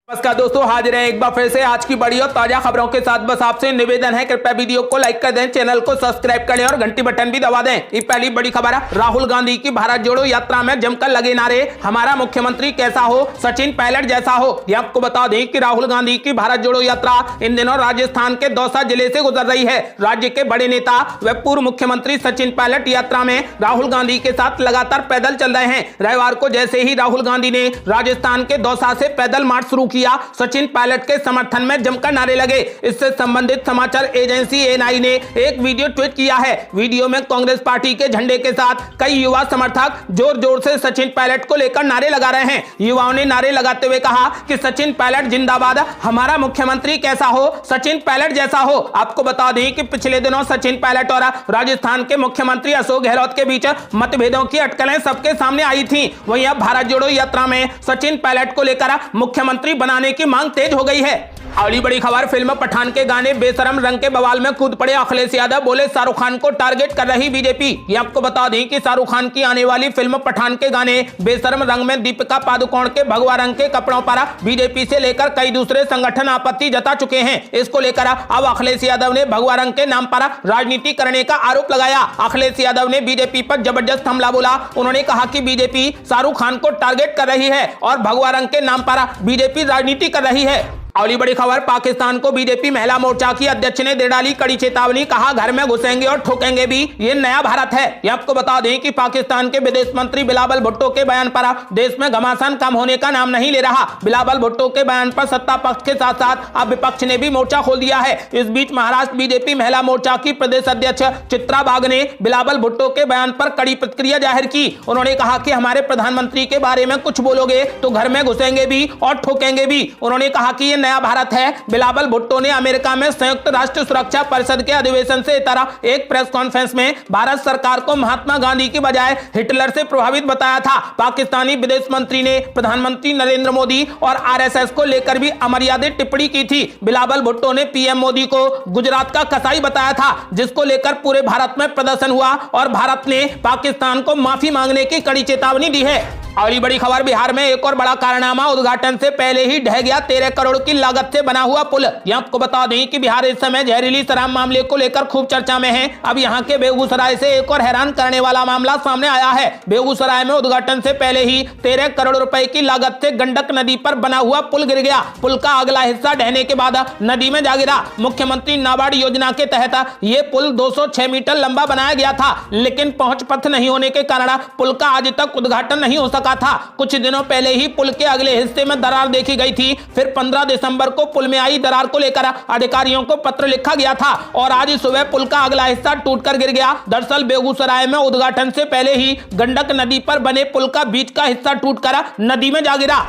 नमस्कार दोस्तों, हाजिर है एक बार फिर से आज की बड़ी और ताजा खबरों के साथ। बस आपसे निवेदन है, कृपया वीडियो को लाइक कर दें, चैनल को सब्सक्राइब कर लें और घंटी बटन भी दबा दें। ये पहली बड़ी खबर है, राहुल गांधी की भारत जोड़ो यात्रा में जमकर लगे नारे, हमारा मुख्यमंत्री कैसा हो, सचिन पायलट जैसा हो। ये आपको बता दें कि राहुल गांधी की भारत जोड़ो यात्रा इन दिनों राजस्थान के दौसा जिले से गुजर रही है। राज्य के बड़े नेता व पूर्व मुख्यमंत्री सचिन पायलट यात्रा में राहुल गांधी के साथ लगातार पैदल चल रहे हैं। रविवार को जैसे ही राहुल गांधी ने राजस्थान के दौसा से पैदल मार्च शुरू किया, सचिन पायलट के समर्थन में जमकर नारे लगे। इससे संबंधित समाचार एजेंसी एएनआई ने एक वीडियो ट्वीट किया है। वीडियो में कांग्रेस पार्टी के झंडे के साथ कई युवा समर्थक जोर जोर से सचिन पायलट को लेकर नारे लगा रहे हैं। युवाओं ने नारे लगाते हुए कहा कि सचिन पायलट जिंदाबाद, हमारा मुख्यमंत्री कैसा हो, सचिन पायलट जैसा हो। आपको बता दें कि पिछले दिनों सचिन पायलट और राजस्थान के मुख्यमंत्री अशोक गहलोत के बीच मतभेदों की अटकलें सबके सामने आई थी। वहीं अब भारत जोड़ो यात्रा में सचिन पायलट को लेकर मुख्यमंत्री बनाने की मांग तेज हो गई है। अगली बड़ी खबर, फिल्म पठान के गाने बेशरम रंग के बवाल में कूद पड़े अखिलेश यादव, बोले शाहरुख खान को टारगेट कर रही बीजेपी। ये आपको बता दें कि शाहरुख खान की आने वाली फिल्म पठान के गाने बेशरम रंग में दीपिका पादुकोण के भगवा रंग के कपड़ों पर बीजेपी से लेकर कई दूसरे संगठन आपत्ति जता चुके हैं। इसको लेकर अब अखिलेश यादव ने भगवा रंग के नाम पर राजनीति करने का आरोप लगाया। अखिलेश यादव ने बीजेपी पर जबरदस्त हमला बोला। उन्होंने कहा कि बीजेपी शाहरुख खान को टारगेट कर रही है और भगवा रंग के नाम पर बीजेपी राजनीति कर रही है। अगली बड़ी खबर, पाकिस्तान को बीजेपी महिला मोर्चा की अध्यक्ष ने दे डाली कड़ी चेतावनी, कहा घर में घुसेंगे और ठोकेंगे भी, ये नया भारत है। ये आपको बता दें कि पाकिस्तान के विदेश मंत्री बिलावल भुट्टो के बयान पर देश में घमासान कम होने का नाम नहीं ले रहा। बिलावल भुट्टो के बयान पर सत्ता पक्ष के साथ साथ अब विपक्ष ने भी मोर्चा खोल दिया है। इस बीच महाराष्ट्र बीजेपी महिला मोर्चा की प्रदेश अध्यक्ष चित्रा बाग ने बिलावल भुट्टो के बयान पर कड़ी प्रतिक्रिया जाहिर की। उन्होंने कहा कि हमारे प्रधानमंत्री के बारे में कुछ बोलोगे तो घर में घुसेंगे भी और ठोकेंगे भी। उन्होंने कहा कि ये नया भारत है। बिलावल भुट्टो ने अमेरिका में संयुक्त राष्ट्र सुरक्षा परिषद के अधिवेशन से तरह एक प्रेस कॉन्फ्रेंस में भारत सरकार को महात्मा गांधी की बजाय हिटलर से प्रभावित बताया था। पाकिस्तानी विदेश मंत्री ने प्रधानमंत्री नरेंद्र मोदी और आरएसएस को लेकर भी अमर्यादित टिप्पणी की थी। बिलावल भुट्टो ने पीएम मोदी को गुजरात का कसाई बताया था, जिसको लेकर पूरे भारत में प्रदर्शन हुआ और भारत ने पाकिस्तान को माफी मांगने की कड़ी चेतावनी दी है। अगली बड़ी खबर, बिहार में एक और बड़ा कारनामा, उद्घाटन से पहले ही ढह गया 13 करोड़ की लागत से बना हुआ पुल। यहां आपको बता दें कि बिहार इस समय जहरीली शराब मामले को लेकर खूब चर्चा में है। अब यहां के बेगूसराय से एक और हैरान करने वाला मामला सामने आया है। बेगूसराय में उद्घाटन से पहले ही 13 करोड़ रुपए की लागत से गंडक नदी पर बना हुआ पुल गिर गया। पुल का अगला हिस्सा ढहने के बाद नदी में जा गिरा। मुख्यमंत्री नाबार्ड योजना के तहत ये पुल 206 मीटर लंबा बनाया गया था, लेकिन पहुंच पथ नहीं होने के कारण पुल का आज तक उद्घाटन नहीं हो सका था। कुछ दिनों पहले ही पुल के अगले हिस्से में दरार देखी गई थी। फिर 15 दिसंबर को पुल में आई दरार को लेकर अधिकारियों को पत्र लिखा गया था और आज सुबह पुल का अगला हिस्सा टूटकर गिर गया। दरअसल बेगूसराय में उद्घाटन से पहले ही गंडक नदी पर बने पुल का बीच का हिस्सा टूटकर नदी में जा गिरा।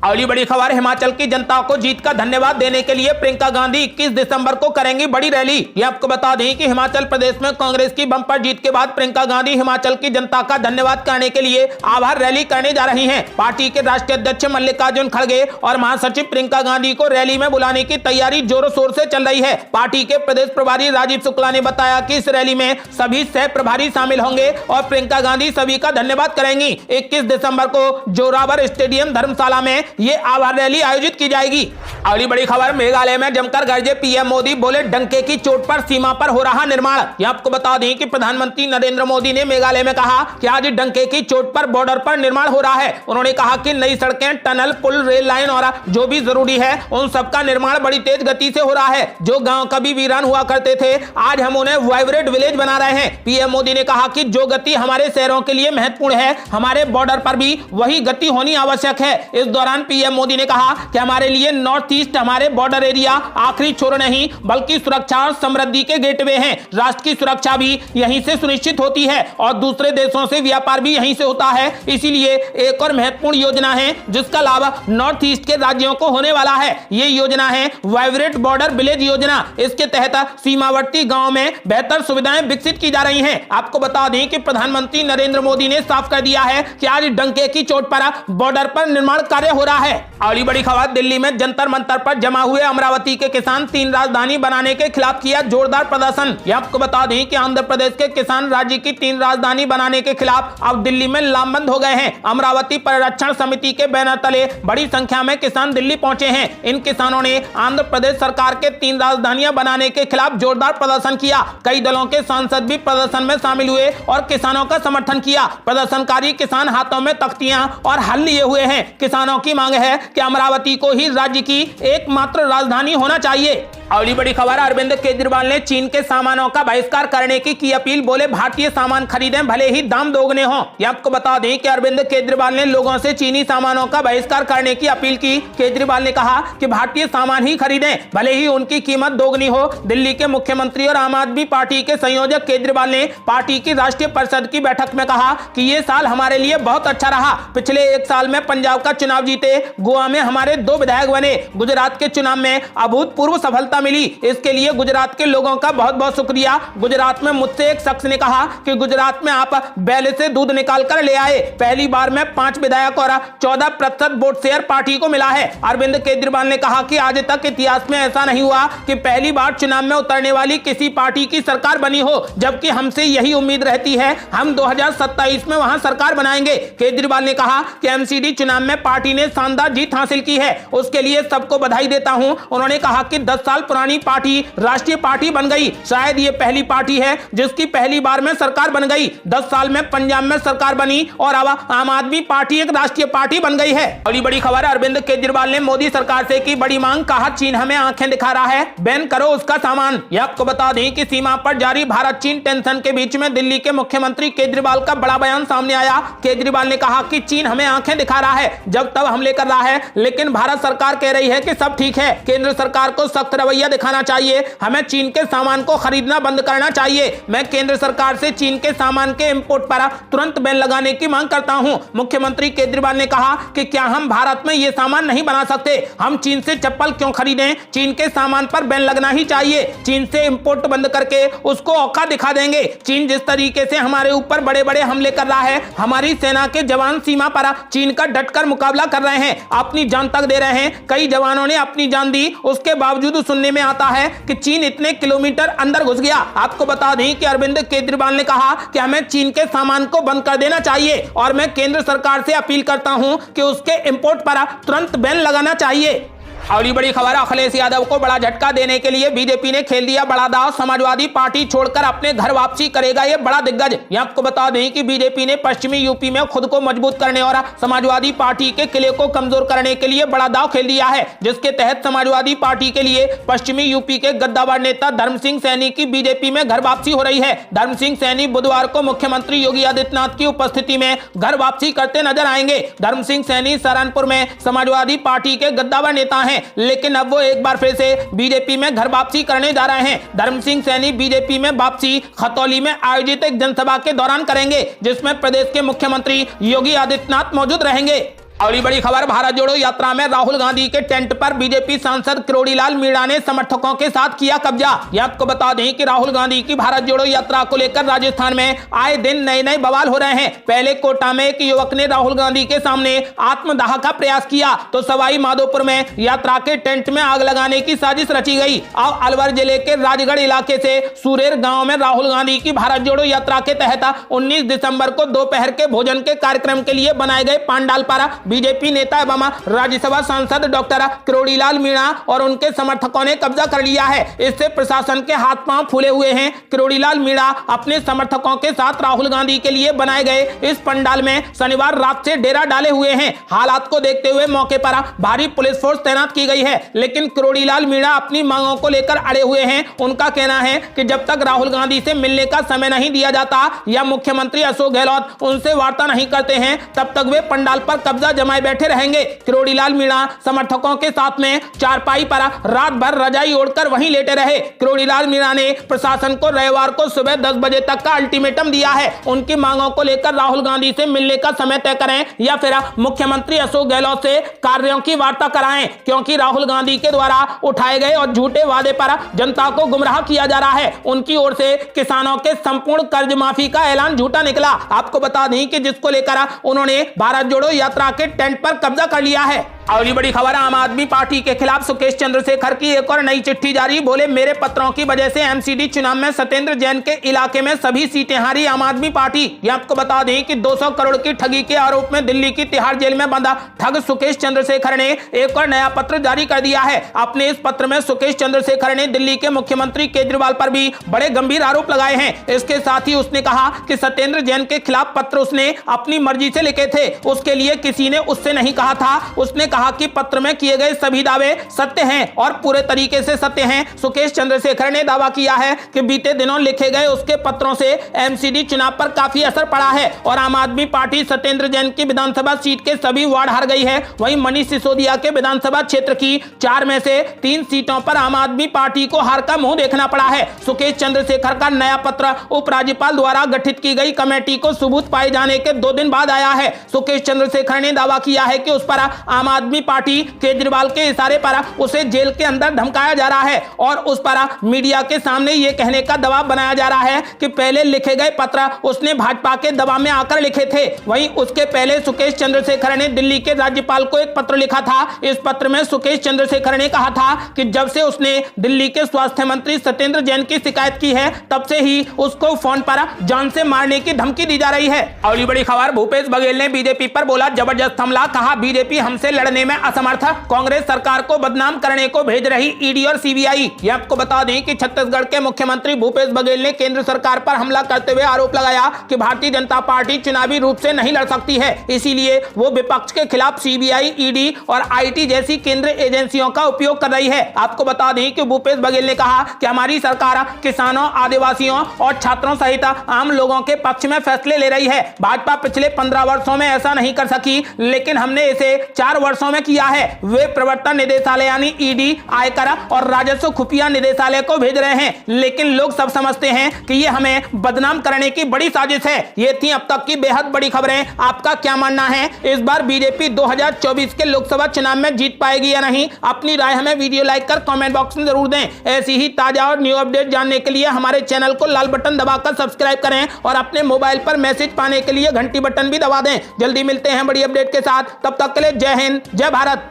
अगली बड़ी खबर, हिमाचल की जनता को जीत का धन्यवाद देने के लिए प्रियंका गांधी 21 दिसंबर को करेंगी बड़ी रैली। ये आपको बता दें कि हिमाचल प्रदेश में कांग्रेस की बम्पर जीत के बाद प्रियंका गांधी हिमाचल की जनता का धन्यवाद करने के लिए आभार रैली करने जा रही हैं। पार्टी के राष्ट्रीय अध्यक्ष मल्लिकार्जुन खड़गे और महासचिव प्रियंका गांधी को रैली में बुलाने की तैयारी जोरों शोर से चल रही है। पार्टी के प्रदेश प्रभारी राजीव शुक्ला ने बताया कि इस रैली में सभी सह प्रभारी शामिल होंगे और प्रियंका गांधी सभी का धन्यवाद करेंगी। 21 दिसंबर को जोरावर स्टेडियम धर्मशाला में ये आभार रैली आयोजित की जाएगी। अगली बड़ी खबर, मेघालय में जमकर गरजे पीएम मोदी, बोले डंके की चोट पर सीमा पर हो रहा निर्माण। यह आपको बता दें कि प्रधानमंत्री नरेंद्र मोदी ने मेघालय में कहा कि आज डंके की चोट पर बॉर्डर पर निर्माण हो रहा है। उन्होंने कहा कि नई सड़कें, टनल, पुल, रेल लाइन और जो भी जरूरी है उन सबका निर्माण बड़ी तेज गति से हो रहा है। जो गांव कभी वीरान हुआ करते थे, आज हम उन्हें वाइब्रेंट विलेज बना रहे हैं। पीएम मोदी ने कहा कि जो गति हमारे शहरों के लिए महत्वपूर्ण है, हमारे बॉर्डर पर भी वही गति होनी आवश्यक है। इस दौरान पीएम मोदी ने कहा कि हमारे लिए नॉर्थ ईस्ट, हमारे बॉर्डर एरिया आखिरी छोर नहीं बल्कि सुरक्षा और समृद्धि के गेटवे हैं। राष्ट्र की सुरक्षा भी यहीं से सुनिश्चित होती है और दूसरे देशों से व्यापार भी यहीं से होता है। इसीलिए एक और महत्वपूर्ण योजना है जिसका लाभ नॉर्थ ईस्ट के राज्यों को होने वाला है। ये योजना है वाइब्रेंट बॉर्डर विलेज योजना। इसके तहत सीमावर्ती गांव में बेहतर सुविधाएं विकसित की जा रही हैं। आपको बता दें कि प्रधानमंत्री नरेंद्र मोदी ने साफ कर दिया है कि आज डंके की चोट पर बॉर्डर पर निर्माण कार्य हो रहा है। अगली बड़ी खबर, दिल्ली में जंतर जमाबंतर पर जमा हुए अमरावती के किसान 3 राजधानी बनाने के खिलाफ किया जोरदार प्रदर्शन। आपको बता दें कि आंध्र प्रदेश के किसान राज्य की 3 राजधानी बनाने के खिलाफ अब दिल्ली में लामबंद हो गए हैं। अमरावती परिरक्षण समिति के बैनर तले बड़ी संख्या में किसान दिल्ली पहुंचे हैं। इन किसानों ने आंध्र प्रदेश सरकार के 3 राजधानियां बनाने के खिलाफ जोरदार प्रदर्शन किया। कई दलों के सांसद भी प्रदर्शन में शामिल हुए और किसानों का समर्थन किया। प्रदर्शनकारी किसान हाथों में तख्तियां और हल लिए हुए हैं। किसानों की मांग है कि अमरावती को ही राज्य की एकमात्र राजधानी होना चाहिए। अगली बड़ी खबर, अरविंद केजरीवाल ने चीन के सामानों का बहिष्कार करने की अपील। बोले भारतीय सामान खरीदें भले ही दाम दोगुने हों। आपको बता दें कि अरविंद केजरीवाल ने लोगों से चीनी सामानों का बहिष्कार करने की अपील की। केजरीवाल ने कहा कि भारतीय सामान ही खरीदें भले ही उनकी कीमत दोगुनी हो। दिल्ली के मुख्यमंत्री और आम आदमी पार्टी के संयोजक केजरीवाल ने पार्टी की राष्ट्रीय परिषद की बैठक में कहा कि ये साल हमारे लिए बहुत अच्छा रहा। पिछले 1 साल में पंजाब का चुनाव जीते, गोवा में हमारे 2 विधायक बने, गुजरात के चुनाव में अभूतपूर्व सफलता मिली। इसके लिए गुजरात के लोगों का बहुत बहुत शुक्रिया। गुजरात में मुझसे एक शख्स ने कहा कि गुजरात में आप बैल से दूध निकाल कर ले आए। पहली बार में 5 विधायक और 14% वोट शेयर पार्टी को मिला है। अरविंद केजरीवाल ने कहा कि आज तक इतिहास में ऐसा नहीं हुआ कि पहली बार चुनाव में उतरने वाली किसी पार्टी की सरकार बनी हो, जबकि हमसे यही उम्मीद रहती है। हम 2027 में वहां सरकार बनाएंगे। केजरीवाल ने कहा कि एमसीडी चुनाव में पार्टी ने शानदार जीत हासिल की है, उसके लिए सबको बधाई देता हूं। उन्होंने कहा कि 10 साल पुरानी पार्टी राष्ट्रीय पार्टी बन गई। शायद ये पहली पार्टी है जिसकी पहली बार में सरकार बन गई। 10 साल में पंजाब में सरकार बनी और अब आम आदमी पार्टी एक राष्ट्रीय पार्टी बन गई है। अगली बड़ी खबर, अरविंद केजरीवाल ने मोदी सरकार से की बड़ी मांग। कहा चीन हमें आंखें दिखा रहा है, बैन करो उसका सामान। यह आपको बता दें कि सीमा पर जारी भारत चीन टेंशन के बीच में दिल्ली के मुख्यमंत्री केजरीवाल का बड़ा बयान सामने आया। केजरीवाल ने कहा कि चीन हमें आंखें दिखा रहा है, जब तब हमले कर रहा है, लेकिन भारत सरकार कह रही है कि सब ठीक है। केंद्र सरकार को सख्त रवैया दिखाना चाहिए। हमें चीन के सामान को खरीदना बंद करना चाहिए। मैं केंद्र सरकार से चीन के सामान के इंपोर्ट पर तुरंत बैन लगाने की मांग करता हूं। मुख्यमंत्री केजरीवाल ने कहा कि क्या हम भारत में ये सामान नहीं बना सकते? हम चीन से चप्पल क्यों खरीदें? चीन के सामान पर बैन लगना ही चाहिए। चीन से इंपोर्ट बंद करके उसको औकात दिखा देंगे। चीन जिस तरीके से हमारे ऊपर बड़े बड़े हमले कर रहा है, हमारी सेना के जवान सीमा पर चीन का डटकर मुकाबला कर रहे हैं, अपनी जान तक दे रहे हैं। कई जवानों ने अपनी जान दी, उसके बावजूद सुनने में आता है कि चीन इतने किलोमीटर अंदर घुस गया। आपको बता दें कि अरविंद केजरीवाल ने कहा कि हमें चीन के सामान को बंद कर देना चाहिए और मैं केंद्र सरकार से अपील करता हूं कि उसके इंपोर्ट पर तुरंत बैन लगाना चाहिए। अगली बड़ी खबर, अखिलेश यादव को बड़ा झटका देने के लिए बीजेपी ने खेल दिया बड़ा दांव। समाजवादी पार्टी छोड़कर अपने घर वापसी करेगा ये बड़ा दिग्गज। यहां आपको बता दें कि बीजेपी ने पश्चिमी यूपी में खुद को मजबूत करने और समाजवादी पार्टी के किले को कमजोर करने के लिए बड़ा दांव खेल दिया है, जिसके तहत समाजवादी पार्टी के लिए पश्चिमी यूपी के गद्दावर नेता धर्म सिंह सैनी की बीजेपी में घर वापसी हो रही है। धर्म सिंह सैनी बुधवार को मुख्यमंत्री योगी आदित्यनाथ की उपस्थिति में घर वापसी करते नजर आएंगे। धर्म सिंह सैनी सहारनपुर में समाजवादी पार्टी के गद्दावर नेता हैं, लेकिन अब वो एक बार फिर से बीजेपी में घर वापसी करने जा रहे हैं। धर्म सिंह सैनी बीजेपी में वापसी खतौली में आयोजित एक जनसभा के दौरान करेंगे, जिसमें प्रदेश के मुख्यमंत्री योगी आदित्यनाथ मौजूद रहेंगे। अगली बड़ी खबर, भारत जोड़ो यात्रा में राहुल गांधी के टेंट पर बीजेपी सांसद किरोड़ीलाल मीणा ने समर्थकों के साथ किया कब्जा। यह आपको बता दें कि राहुल गांधी की भारत जोड़ो यात्रा को लेकर राजस्थान में आए दिन नए नए बवाल हो रहे हैं। पहले कोटा में एक युवक ने राहुल गांधी के सामने आत्मदाह का प्रयास किया, तो सवाई माधोपुर में यात्रा के टेंट में आग लगाने की साजिश रची गई। अब अलवर जिले के राजगढ़ इलाके से सुरेर गांव में राहुल गांधी की भारत जोड़ो यात्रा के तहत 19 दिसंबर को दोपहर के भोजन के कार्यक्रम के लिए बनाए गए पंडाल पर बीजेपी नेता एवं राज्यसभा सांसद डॉक्टर किरोड़ीलाल मीणा और उनके समर्थकों ने कब्जा कर लिया है। इससे प्रशासन के हाथ पांव फूले हुए हैं। किरोड़ीलाल मीणा अपने समर्थकों के साथ राहुल गांधी के लिए बनाए गए इस पंडाल में शनिवार रात से डेरा डाले हुए हैं। हालात को देखते हुए मौके पर भारी पुलिस फोर्स तैनात की गई है, लेकिन किरोड़ीलाल मीणा अपनी मांगों को लेकर अड़े हुए हैं। उनका कहना है कि जब तक राहुल गांधी से मिलने का समय नहीं दिया जाता या मुख्यमंत्री अशोक गहलोत उनसे वार्ता नहीं करते हैं, तब तक वे पंडाल पर कब्जा जमाए बैठे रहेंगे। किरोड़ीलाल मीणा समर्थकों के साथ में चारपाई पर रात भर रजाई ओढ़कर वहीं लेटे रहे। किरोड़ीलाल मीणा ने प्रशासन को रविवार को सुबह 10 बजे तक का अल्टीमेटम दिया है। उनकी मांगों को लेकर राहुल गांधी से मिलने का समय तय करें या फिर मुख्यमंत्री अशोक गहलोत से कार्यों की वार्ता कराएं, क्योंकि राहुल गांधी के द्वारा उठाए गए और झूठे वादे पर जनता को गुमराह किया जा रहा है। उनकी ओर से किसानों के संपूर्ण कर्ज माफी का ऐलान झूठा निकला। आपको बता दें कि जिसको लेकर उन्होंने भारत जोड़ो यात्रा के टेंट पर कब्जा कर लिया है। और ये बड़ी खबर, आम आदमी पार्टी के खिलाफ सुकेश चंद्रशेखर की एक और नई चिट्ठी जारी। बोले मेरे पत्रों की वजह से एमसीडी चुनाव में सत्येंद्र जैन के इलाके में सभी सीटें हारी आम आदमी पार्टी। ये आपको बता दें कि 200 करोड़ की ठगी के आरोप में दिल्ली की तिहाड़ जेल में बंधा ठग सुकेश चंद्रशेखर ने एक और नया पत्र जारी कर दिया है। अपने इस पत्र में सुकेश चंद्रशेखर ने दिल्ली के मुख्यमंत्री केजरीवाल पर भी बड़े गंभीर आरोप लगाए हैं। इसके साथ ही उसने कहा कि सत्येंद्र जैन के खिलाफ पत्र उसने अपनी मर्जी से लिखे थे, उसके लिए किसी ने उससे नहीं कहा था। उसने कहा कि पत्र में किए गए सभी दावे सत्य हैं और पूरे तरीके से सत्य हैं। सुकेश चंद्रशेखर ने दावा किया है कि बीते दिनों लिखे गए उसके पत्रों से एमसीडी चुनाव पर काफी असर पड़ा है और आम आदमी पार्टी सत्येंद्र जैन की विधानसभा सीट के सभी वार्ड हार गई है। वहीं मनीष सिसोदिया के विधानसभा क्षेत्र की 4 में से 3 सीटों पर आम आदमी पार्टी को हार का मुंह देखना पड़ा है। सुकेश चंद्रशेखर का नया पत्र उपराज्यपाल द्वारा गठित की गई कमेटी को सबूत पाए जाने के 2 दिन बाद आया है। सुकेश चंद्रशेखर ने दावा किया है कि उस पर आम आदमी पार्टी केजरीवाल के इशारे पर उसे जेल के अंदर धमकाया जा रहा है और उस पर मीडिया के सामने यह कहने का दबाव बनाया जा रहा है कि पहले लिखे गए पत्र उसने भाजपा के दबाव में आकर लिखे थे। वहीं उसके पहले सुकेश चंद्रशेखर ने दिल्ली के राज्यपाल को एक पत्र लिखा था। इस पत्र में सुकेश चंद्रशेखर ने कहा था कि जब से उसने दिल्ली के स्वास्थ्य मंत्री सत्येंद्र जैन की शिकायत की है तब से ही उसको फोन पर जान से मारने की धमकी दी जा रही है। अगली बड़ी खबर, भूपेश बघेल ने बीजेपी पर बोला जबरदस्त हमला। कहा बीजेपी हमसे लड़ने में असमर्थ, कांग्रेस सरकार को बदनाम करने को भेज रही ईडी और सीबीआई। ये आपको बता दें कि छत्तीसगढ़ के मुख्यमंत्री भूपेश बघेल ने केंद्र सरकार पर हमला करते हुए आरोप लगाया कि भारतीय जनता पार्टी चुनावी रूप से नहीं लड़ सकती है, इसीलिए वो विपक्ष के खिलाफ सीबीआई, ईडी और आईटी जैसी केंद्रीय एजेंसियों का उपयोग कर रही है। आपको बता दें कि भूपेश बघेल ने कहा कि हमारी सरकार किसानों, आदिवासियों और छात्रों सहित आम लोगों के पक्ष में फैसले ले रही है। भाजपा पिछले 15 वर्षों में ऐसा नहीं कर सकी, लेकिन हमने इसे 4 वर्षों में किया है। वे प्रवर्तन निदेशालय यानी ईडी, आयकर और राजस्व खुफिया निदेशालय को भेज रहे हैं, लेकिन लोग सब समझते हैं कि ये हमें बदनाम करने की बड़ी साजिश है। ये थी अब तक की बेहद बड़ी खबरें। आपका क्या मानना है, इस बार बीजेपी 2024 के लोकसभा चुनाव में जीत पाएगी या नहीं? अपनी राय हमें वीडियो लाइक कर कमेंट बॉक्स में जरूर दें। ऐसी ही ताजा और न्यू अपडेट जानने के लिए हमारे चैनल को लाल बटन दबाकर सब्सक्राइब करें और अपने मोबाइल पर मैसेज पाने के लिए घंटी बटन भी दबा दें। जल्दी मिलते हैं बड़ी अपडेट के साथ, तब तक के लिए जय हिंद, जय भारत।